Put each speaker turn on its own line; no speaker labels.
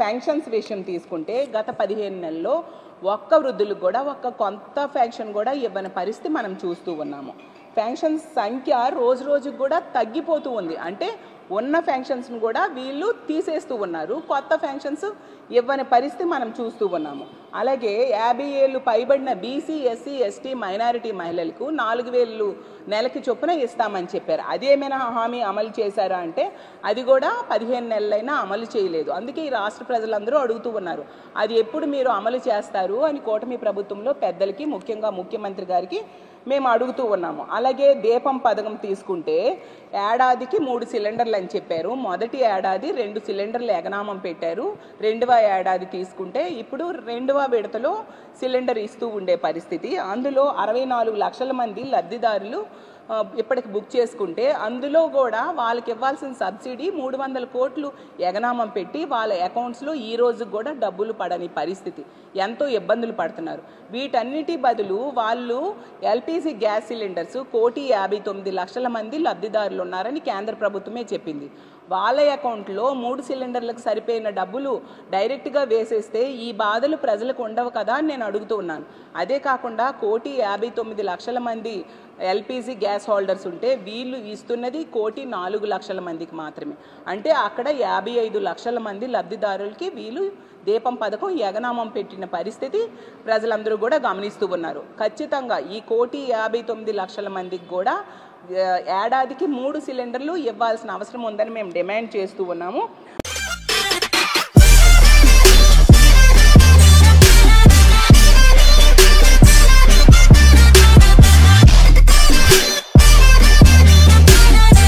ఫ్యాంక్షన్స్ విషయం తీసుకుంటే గత 15 నెలల్లో ఒక్క వృద్ధులకు కూడా ఒక్క కొంత ఫ్యాంక్షన్ కూడా ఇవ్వని పరిస్థితి మనం చూస్తూ ఉన్నాము. ఫ్యాంక్షన్స్ సంఖ్య రోజు రోజుకు కూడా తగ్గిపోతూ ఉంది. అంటే ఉన్న ఫ్యాంక్షన్స్ను కూడా వీళ్ళు తీసేస్తూ ఉన్నారు, కొత్త ఫ్యాంక్షన్స్ ఇవ్వని పరిస్థితి మనం చూస్తూ ఉన్నాము. అలాగే 50 ఏళ్ళు పైబడిన బీసీ, ఎస్సీ, ఎస్టీ, మైనారిటీ మహిళలకు 4000 నెలకి చొప్పున ఇస్తామని చెప్పారు. అదేమైనా హామీ అమలు చేశారా అంటే అది కూడా 15 నెలలైనా అమలు చేయలేదు. అందుకే ఈ రాష్ట్ర ప్రజలందరూ అడుగుతూ ఉన్నారు, అది ఎప్పుడు మీరు అమలు చేస్తారు అని కూటమి ప్రభుత్వంలో పెద్దలకి, ముఖ్యంగా ముఖ్యమంత్రి గారికి మేము అడుగుతూ ఉన్నాము. అలాగే దీపం పథకం తీసుకుంటే ఏడాదికి 3 సిలిండర్లు అని చెప్పారు. మొదటి ఏడాది 2 సిలిండర్లు ఎగనామం పెట్టారు. రెండవ ఏడాది తీసుకుంటే ఇప్పుడు రెండవ విడతలో సిలిండర్ ఇస్తూ ఉండే పరిస్థితి. అందులో 64 లక్షల మంది లబ్ధిదారులు ఇప్పటికి బుక్ చేసుకుంటే అందులో కూడా వాళ్ళకి ఇవ్వాల్సిన సబ్సిడీ 300 కోట్లు ఎగనామం పెట్టి వాళ్ళ అకౌంట్స్లో ఈ రోజు కూడా డబ్బులు పడని పరిస్థితి, ఎంతో ఇబ్బందులు పడుతున్నారు. వీటన్నిటి బదులు వాళ్ళు ఎల్పిజి గ్యాస్ సిలిండర్స్ 1,59,00,000 మంది లబ్ధిదారులు ఉన్నారని కేంద్ర ప్రభుత్వమే చెప్పింది. వాళ్ళ అకౌంట్లో 3 సిలిండర్లకు సరిపోయిన డబ్బులు డైరెక్ట్గా వేసేస్తే ఈ బాధలు ప్రజలకు ఉండవు కదా అని నేను అడుగుతూ ఉన్నాను. అదే కాకుండా 1,59,00,000 మంది ఎల్పిజి గ్యాస్ హోల్డర్స్ ఉంటే వీళ్ళు ఇస్తున్నది 1,04,00,000 మందికి మాత్రమే. అంటే అక్కడ 55 లక్షల మంది లబ్ధిదారులకి వీళ్ళు దీపం పథకం ఎగనామం పెట్టిన పరిస్థితి ప్రజలందరూ కూడా గమనిస్తూ ఉన్నారు. ఖచ్చితంగా ఈ 1,59,00,000 మందికి కూడా ఏడాదికి 3 సిలిండర్లు ఇవ్వాల్సిన అవసరం ఉందని మేము డిమాండ్ చేస్తూ ఉన్నాము.